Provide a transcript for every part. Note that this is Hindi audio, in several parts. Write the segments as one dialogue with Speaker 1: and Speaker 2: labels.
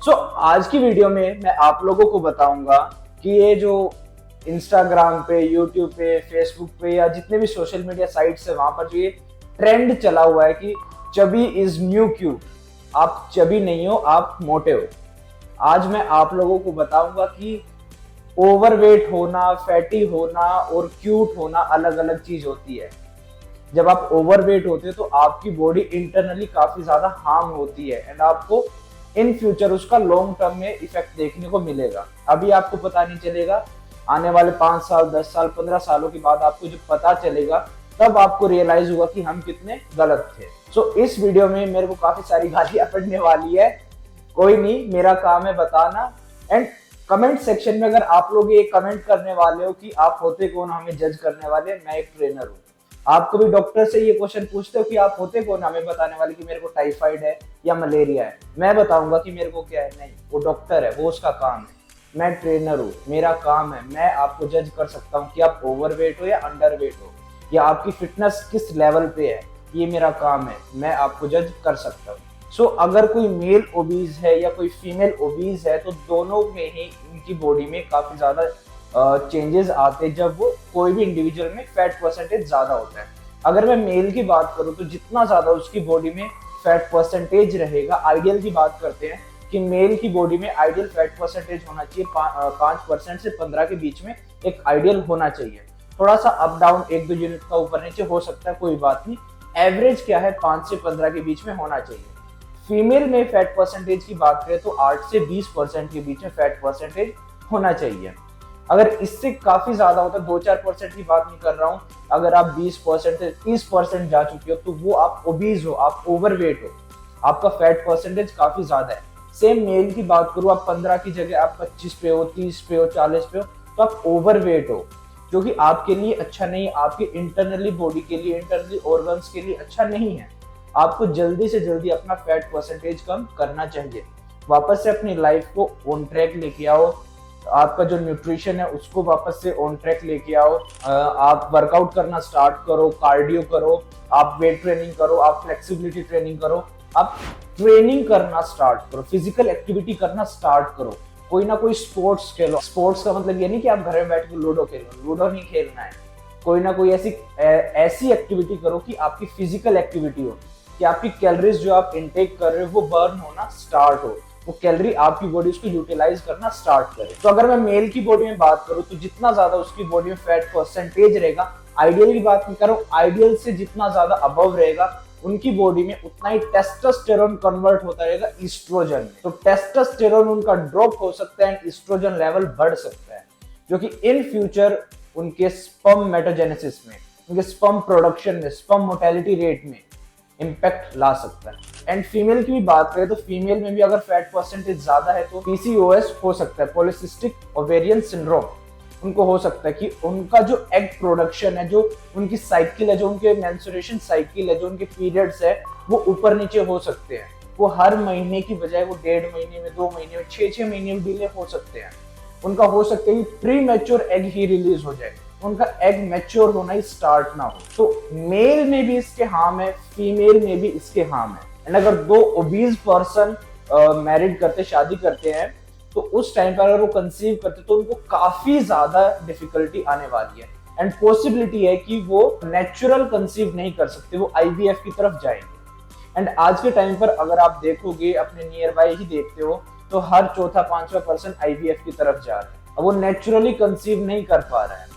Speaker 1: आज की वीडियो में मैं आप लोगों को बताऊंगा कि ये जो इंस्टाग्राम पे, यूट्यूब पे, फेसबुक पे या जितने भी सोशल मीडिया साइट्स है वहां पर जो ये ट्रेंड चला हुआ है कि चबी इज न्यू क्यूट। आप चबी नहीं हो, आप मोटे हो। आज मैं आप लोगों को बताऊंगा कि ओवरवेट होना, फैटी होना और क्यूट होना अलग अलग चीज होती है। जब आप ओवरवेट होते हो तो आपकी बॉडी इंटरनली काफी ज्यादा हार्म होती है एंड आपको इन फ्यूचर उसका लॉन्ग टर्म में इफेक्ट देखने को मिलेगा। अभी आपको पता नहीं चलेगा, आने वाले 5 साल, 10 साल, 15 सालों के बाद आपको जब पता चलेगा तब आपको रियलाइज होगा कि हम कितने गलत थे। इस वीडियो में मेरे को काफी सारी गालियां पड़ने वाली है। कोई नहीं, मेरा काम है बताना। एंड कमेंट सेक्शन में अगर आप लोग ये कमेंट करने वाले हो कि आप होते कौन हमें जज करने वाले, मैं एक ट्रेनर हूँ। आप कभी डॉक्टर से ये क्वेश्चन पूछते हो कि आप होते कौन हमें बताने वाले कि मेरे को टाइफाइड है या मलेरिया है? मैं बताऊंगा कि मेरे को क्या है? नहीं, वो डॉक्टर है, वो उसका काम है। मैं ट्रेनर हूँ, मेरा काम है, मैं आपको जज कर सकता हूँ कि आप ओवरवेट हो या अंडरवेट हो या आपकी फिटनेस किस लेवल पे है। ये मेरा काम है, मैं आपको जज कर सकता हूँ। अगर कोई मेल ओबीज है या कोई फीमेल ओबीज है तो दोनों में ही उनकी बॉडी में काफी ज्यादा चेंजेस आते हैं जब वो कोई भी इंडिविजुअल में फैट परसेंटेज ज्यादा होता है। अगर मैं मेल की बात करूं तो जितना ज्यादा उसकी बॉडी में फैट परसेंटेज रहेगा, आइडियल की बात करते हैं कि मेल की बॉडी में आइडियल फैट परसेंटेज होना चाहिए 5% से 15 के बीच में एक आइडियल होना चाहिए। थोड़ा सा अप डाउन 1-2 यूनिट का ऊपर नीचे हो सकता है, कोई बात नहीं। एवरेज क्या है? 5 से 15 के बीच में होना चाहिए। फीमेल में फैट परसेंटेज की बात करें तो 8 से 20% के बीच में फैट परसेंटेज होना चाहिए। अगर इससे काफी ज्यादा होता है, 2-4% की बात नहीं कर रहा हूँ, अगर आप 20% से 30% जा चुके हो तो वो आप ओबीज हो, आप ओवरवेट हो, आपका फैट परसेंटेज काफी ज्यादा है। सेम मेल की बात करूँ, आप 15 की जगह आप 25 पे हो, 30 पे हो, 40 पे हो, तो आप ओवरवेट हो, जो कि आपके लिए अच्छा नहीं है, आपके इंटरनली बॉडी के लिए, इंटरनली ऑर्गन्स के लिए अच्छा नहीं है। आपको जल्दी से जल्दी अपना फैट परसेंटेज कम करना चाहिए। वापस से अपनी लाइफ को ऑन ट्रैक लेके आओ। आपका जो न्यूट्रिशन है उसको वापस से ऑन ट्रैक लेके आओ। आप वर्कआउट करना स्टार्ट करो, कार्डियो करो, आप वेट ट्रेनिंग करो, आप फ्लेक्सिबिलिटी ट्रेनिंग करो, आप ट्रेनिंग करना स्टार्ट करो, फिजिकल एक्टिविटी करना स्टार्ट करो। कोई ना कोई स्पोर्ट्स खेलो। स्पोर्ट्स का मतलब ये नहीं कि आप घर में बैठ के लूडो खेलो, लूडो नहीं खेलना है। कोई ना कोई ऐसी एक्टिविटी करो कि आपकी फिजिकल एक्टिविटी हो, कि आपकी कैलोरीज जो आप इनटेक कर रहे हो वो बर्न होना स्टार्ट हो, वो कैलोरी आपकी बॉडी उसको यूटिलाइज करना स्टार्ट करे। तो अगर मैं मेल की बॉडी में बात करूं तो जितना ज्यादा उसकी बॉडी में फैट परसेंटेज रहेगा, आइडियल की बात नहीं कर रहा हूं, आइडियल से जितना ज्यादा अबव रहेगा उनकी बॉडी में उतना ही टेस्टोस्टेरोन कन्वर्ट होता रहेगा ईस्ट्रोजन में। तो टेस्टोस्टेरोन उनका ड्रॉप हो सकता है, ईस्ट्रोजन लेवल बढ़ सकता है, जो कि इन फ्यूचर उनके स्पर्म मेटाजेनेसिस में, उनके स्पर्म प्रोडक्शन में, स्पर्म मोर्टेलिटी रेट में इम्पैक्ट ला सकता है। एंड फीमेल की भी बात करें तो फीमेल में भी अगर फैट परसेंटेज ज्यादा है तो पीसीओएस हो सकता है, पॉलिसिस्टिक ओवेरियन सिंड्रोम उनको हो सकता है, कि उनका जो एग प्रोडक्शन है, जो उनकी साइकिल है, जो उनके मेंस्ट्रुएशन साइकिल है, जो उनके पीरियड्स है, वो ऊपर नीचे हो सकते हैं। वो हर महीने की बजाय वो 1.5 महीने में, 2 महीने में, 6 महीने में डिले हो सकते हैं। उनका हो सकता है कि प्री मैच्योर एग ही रिलीज हो जाए, उनका एग मैच्योर होना ही स्टार्ट ना हो। तो मेल में भी इसके हार्म है, फीमेल में भी इसके हार्म है। एंड अगर 2 ओबीज पर्सन मैरिड करते, शादी करते हैं, तो उस टाइम पर अगर वो कंसीव करते तो उनको काफी ज्यादा डिफिकल्टी आने वाली है एंड पॉसिबिलिटी है कि वो नेचुरल कंसीव नहीं कर सकते, वो आईवीएफ की तरफ जाएंगे। एंड आज के टाइम पर अगर आप देखोगे, अपने नियर बाय ही देखते हो, तो हर चौथा 5वां पर्सन आईवीएफ की तरफ जा रहा है। अब वो नेचुरली कंसीव नहीं कर पा रहा है।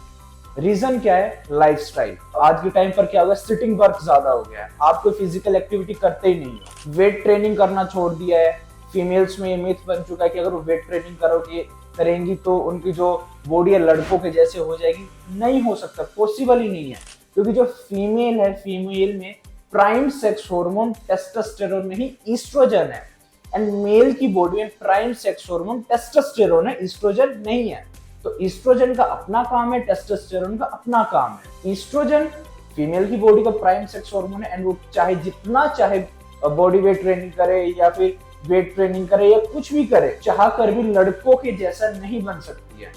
Speaker 1: रीजन क्या है? लाइफस्टाइल। आज के टाइम पर क्या हो गया? सिटिंग वर्क ज्यादा हो गया है, आप कोई फिजिकल एक्टिविटी करते ही नहीं हो, वेट ट्रेनिंग करना छोड़ दिया है। फीमेल्स में ये मिथ बन चुका है कि अगर वो वेट ट्रेनिंग करेंगी तो उनकी जो बॉडी है लड़कों के जैसे हो जाएगी। नहीं हो सकता, पॉसिबल ही नहीं है, क्योंकि जो फीमेल है, फीमेल में प्राइम सेक्स हार्मोन टेस्टोस्टेरोन नहीं, ईस्ट्रोजन है। एंड मेल की बॉडी में प्राइम सेक्स हार्मोन टेस्टोस्टेरोन है, ईस्ट्रोजन नहीं है। तो ईस्ट्रोजन का अपना काम है, टेस्टोस्टेरोन का अपना काम है। ईस्ट्रोजन फीमेल की बॉडी का प्राइम सेक्स हार्मोन है एंड वो चाहे जितना चाहे बॉडी वेट ट्रेनिंग करे या फिर वेट ट्रेनिंग करे या कुछ भी करे, चाह कर भी लड़कों के जैसा नहीं बन सकती है।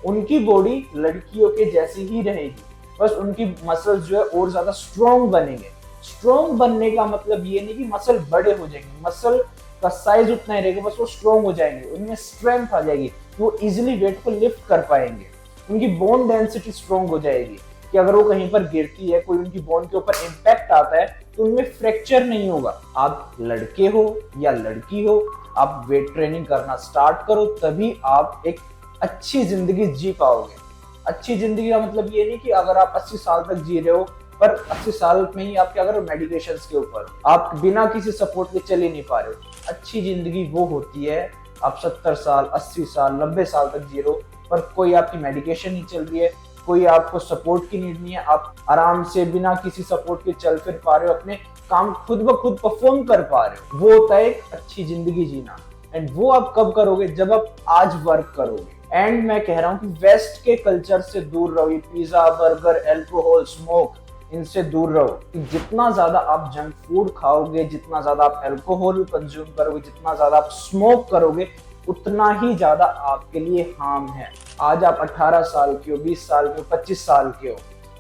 Speaker 1: उनकी बॉडी लड़कियों के जैसी ही रहेगी, बस उनकी मसल्स जो है और ज्यादा स्ट्रॉन्ग बनेंगे। स्ट्रॉन्ग बनने का मतलब ये नहीं कि मसल बड़े हो जाएंगे, मसल का साइज उतना ही रहेगा, बस वो स्ट्रॉन्ग हो जाएंगे, उनमें स्ट्रेंथ आ जाएगी, वो इजिली वेट को लिफ्ट कर पाएंगे, उनकी बोन डेंसिटी स्ट्रॉन्ग हो जाएगी कि अगर वो कहीं पर गिरती है, कोई उनकी बोन के ऊपर इम्पैक्ट आता है तो उनमें फ्रैक्चर नहीं होगा। आप लड़के हो या लड़की हो, आप वेट ट्रेनिंग करना स्टार्ट करो, तभी आप एक अच्छी जिंदगी जी पाओगे। अच्छी जिंदगी का मतलब ये नहीं कि अगर आप 80 साल तक जी रहे हो, पर 80 साल में ही आप क्या करो, मेडिकेशन के ऊपर आप बिना किसी सपोर्ट के चल ही नहीं पा रहे हो। अच्छी जिंदगी वो होती है आप 70 साल, 80 साल, 90 साल तक जी रहे हो, पर कोई आपकी मेडिकेशन नहीं चल रही है, कोई आपको सपोर्ट की नीड नहीं है, आप आराम से बिना किसी सपोर्ट के चल फिर पा रहे हो, अपने काम खुद ब खुद परफॉर्म कर पा रहे हो। वो होता है एक अच्छी जिंदगी जीना। एंड वो आप कब करोगे, जब आप आज वर्क करोगे। एंड मैं कह रहा हूँ कि वेस्ट के कल्चर से दूर रहो, ये पिज्जा, बर्गर, अल्कोहल, स्मोक, इनसे दूर रहो। जितना ज्यादा आप जंक फूड खाओगे, जितना ज्यादा आप अल्कोहल कंज्यूम करोगे, जितना ज्यादा आप स्मोक करोगे, उतना ही ज्यादा आपके लिए हार्म है। आज आप 18 साल के हो, 20 साल के हो, 25 साल के हो,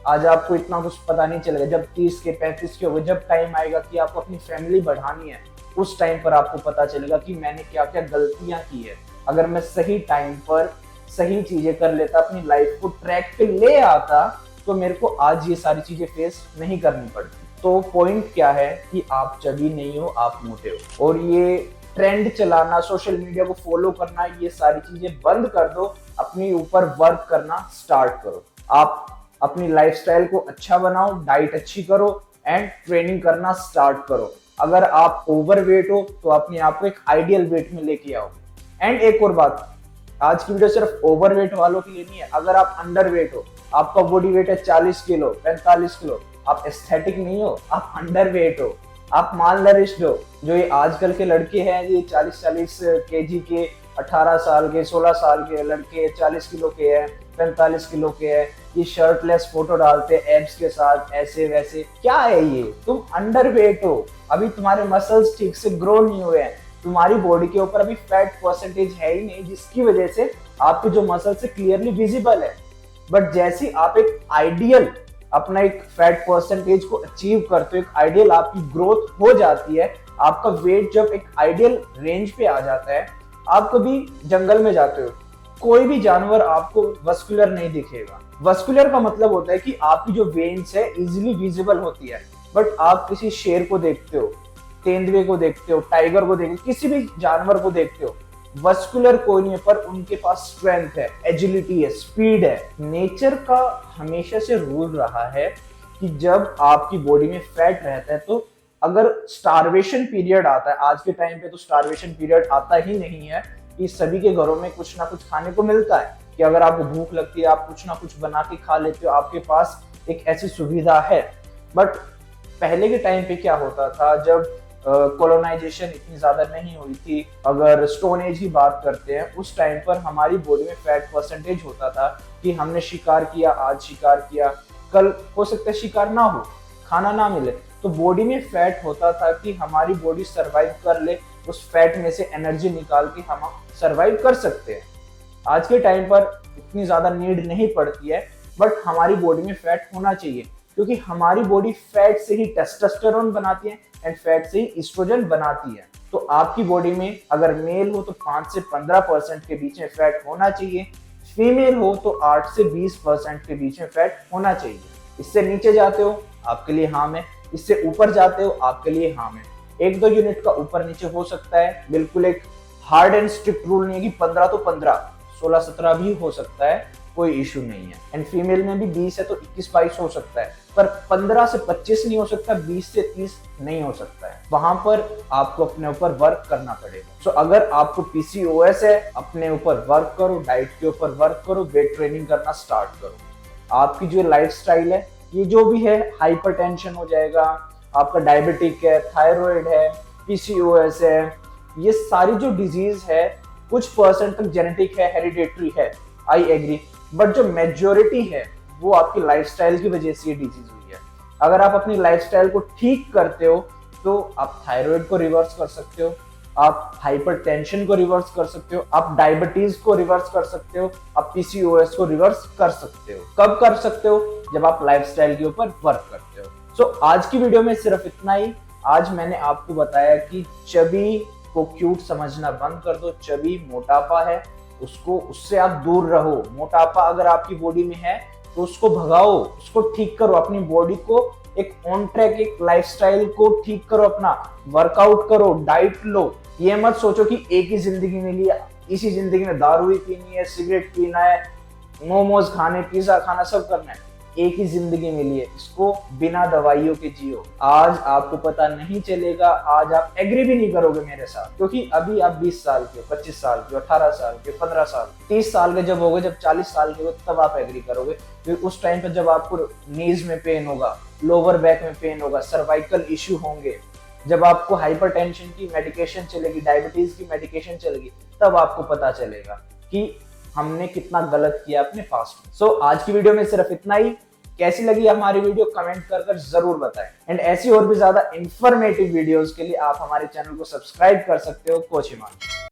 Speaker 1: आज आपको इतना कुछ पता नहीं चलेगा। जब 30 के 35 के हो, जब टाइम आएगा कि आपको अपनी फैमिली बढ़ानी है, उस टाइम पर आपको पता चलेगा कि मैंने क्या क्या गलतियां की है। अगर मैं सही टाइम पर सही चीजें कर लेता, अपनी लाइफ को ट्रैक पे ले आता, तो मेरे को आज ये सारी चीजें फेस नहीं करनी पड़ती। तो पॉइंट क्या है कि आप चबी नहीं हो, आप मोटे हो। और ये ट्रेंड चलाना, सोशल मीडिया को फॉलो करना, ये सारी चीजें बंद कर दो, अपने ऊपर वर्क करना स्टार्ट करो। आप अपनी लाइफस्टाइल को अच्छा बनाओ, डाइट अच्छी करो एंड ट्रेनिंग करना स्टार्ट करो। अगर आप ओवरवेट हो तो अपने आप को एक आइडियल वेट में लेके आओ। एंड एक और बात, आज की वीडियो सिर्फ ओवरवेट वालों के लिए नहीं है। अगर आप अंडरवेट हो, आपका बॉडी वेट है 40 किलो, 45 किलो, आप एस्थेटिक नहीं हो, आप अंडरवेट हो, आप माल नरिश्ड हो। जो ये आजकल के लड़के हैं, ये 40-40 केजी के, 18 साल के, 16 साल के लड़के 40 किलो के हैं, 45 किलो के हैं, ये शर्टलेस फोटो डालते हैं एब्स के साथ, ऐसे वैसे। क्या है ये? तुम अंडरवेट हो, अभी तुम्हारे मसल्स ठीक से ग्रो नहीं हुए हैं, तुम्हारी बॉडी के ऊपर अभी फैट परसेंटेज है ही नहीं, जिसकी वजह से आपके जो मसल्स है क्लियरली विजिबल है। बट जैसे आप एक आइडियल अपना एक फैट परसेंटेज को अचीव करते हो, एक आइडियल आपकी ग्रोथ हो जाती है, आपका वेट जब एक आइडियल रेंज पे आ जाता है, आप कभी जंगल में जाते हो, कोई भी जानवर आपको वस्कुलर नहीं दिखेगा। वस्कुलर का मतलब होता है कि आपकी जो वेन्स है इजिली विजिबल होती है। बट आप किसी शेर को देखते हो, तेंदुए को देखते हो, टाइगर को देखते हो, किसी भी जानवर को देखते हो, वस्कुलर कोई नहीं है, पर उनके पास स्ट्रेंथ है, एजिलिटी है, स्पीड है। नेचर का हमेशा से रूल रहा है कि जब आपकी बॉडी में फैट रहता है, तो अगर स्टारवेशन पीरियड आता है, आज के टाइम पे तो स्टारवेशन पीरियड आता ही नहीं है, कि सभी के घरों में कुछ ना कुछ खाने को मिलता है, कि अगर आपको भूख लगती है आप कुछ ना कुछ बना के खा लेते हो, आपके पास एक ऐसी सुविधा है। बट पहले के टाइम पे क्या होता था, जब कॉलोनाइजेशन इतनी ज्यादा नहीं हुई थी, अगर स्टोन एज की बात करते हैं, उस टाइम पर हमारी बॉडी में फैट परसेंटेज होता था कि हमने शिकार किया, आज शिकार किया, कल हो सकता है शिकार ना हो, खाना ना मिले, तो बॉडी में फैट होता था कि हमारी बॉडी सरवाइव कर ले, उस फैट में से एनर्जी निकाल के हम सरवाइव कर सकते हैं। आज के टाइम पर इतनी ज्यादा नीड नहीं पड़ती है, बट हमारी बॉडी में फैट होना चाहिए, क्योंकि हमारी बॉडी फैट से ही टेस्टोस्टेरोन बनाती है एंड फैट से ही एस्ट्रोजन बनाती है। तो आपकी बॉडी में अगर मेल हो तो 5 से 15% के बीच में फैट होना चाहिए, फीमेल हो तो 8 से 20% के बीच में फैट होना चाहिए। इससे नीचे जाते हो आपके लिए हार्म है, इससे ऊपर जाते हो आपके लिए हार्म है। 1-2 यूनिट का ऊपर नीचे हो सकता है, बिल्कुल एक हार्ड एंड स्ट्रिक्ट रूल नहीं है कि 15 तो 15, 16-17 भी हो सकता है, कोई इशू नहीं है। एंड फीमेल में भी 20 है तो 21-22 हो सकता है, पर 15 से 25 नहीं हो सकता, 20 से 30 नहीं हो सकता है। वहां पर आपको अपने ऊपर वर्क करना पड़ेगा। सो अगर आपको पीसीओएस है, अपने ऊपर वर्क करो, डाइट के ऊपर वर्क करो, वेट ट्रेनिंग करना स्टार्ट करो। आपकी जो लाइफस्टाइल है, ये जो भी है, हाइपरटेंशन हो जाएगा, आपका डायबिटिक है, थायराइड है, पीसीओएस है, ये सारी जो डिजीज है कुछ परसेंट तक जेनेटिक है, हेरिडेटरी है, आई एग्री, बट जो मेजोरिटी है वो आपकी लाइफस्टाइल की वजह से ये डिजीज हुई है। अगर आप अपनी लाइफस्टाइल को ठीक करते हो तो आप थायराइड को रिवर्स कर सकते हो, आप हाइपरटेंशन को रिवर्स कर सकते हो, आप डायबिटीज को रिवर्स कर सकते हो, आप पीसीओएस को रिवर्स कर सकते हो। कब कर सकते हो? जब आप लाइफस्टाइल के ऊपर वर्क करते हो। सो आज की वीडियो में सिर्फ इतना ही। आज मैंने आपको बताया कि चबी को क्यूट समझना बंद कर दो। चबी मोटापा है, उससे आप दूर रहो। मोटापा अगर आपकी बॉडी में है तो उसको भगाओ, उसको ठीक करो। अपनी बॉडी को एक ऑन ट्रैक, एक लाइफस्टाइल को ठीक करो, अपना वर्कआउट करो, डाइट लो। ये मत सोचो कि एक ही जिंदगी मिली है, इसी जिंदगी में दारू ही पीनी है, सिगरेट पीना है, मोमोज खाने, पिज्जा खाना, सब करना है। एक ही जिंदगी मिली है, इसको बिना दवाइयों के जियो। आज आपको पता नहीं चलेगा, आज आप एग्री भी नहीं करोगे मेरे साथ, क्योंकि अभी आप 20 साल के हो, 25 साल के हो, 18 साल के, 15 साल, 30 साल के जब होगे, जब 40 साल के हो, तब आप एग्री करोगे। क्योंकि उस टाइम पर जब आपको नीज में पेन होगा, लोअर बैक में पेन होगा, सर्वाइकल इश्यू होंगे, जब आपको हाइपरटेंशन की मेडिकेशन चलेगी, डायबिटीज की मेडिकेशन चलेगी, तब आपको पता चलेगा कि हमने कितना गलत किया अपने फास्ट में। सो आज की वीडियो में सिर्फ इतना ही। कैसी लगी हमारी वीडियो कमेंट कर जरूर बताएं। एंड ऐसी और भी ज्यादा इंफॉर्मेटिव वीडियोस के लिए आप हमारे चैनल को सब्सक्राइब कर सकते हो, कोच हिमांशु।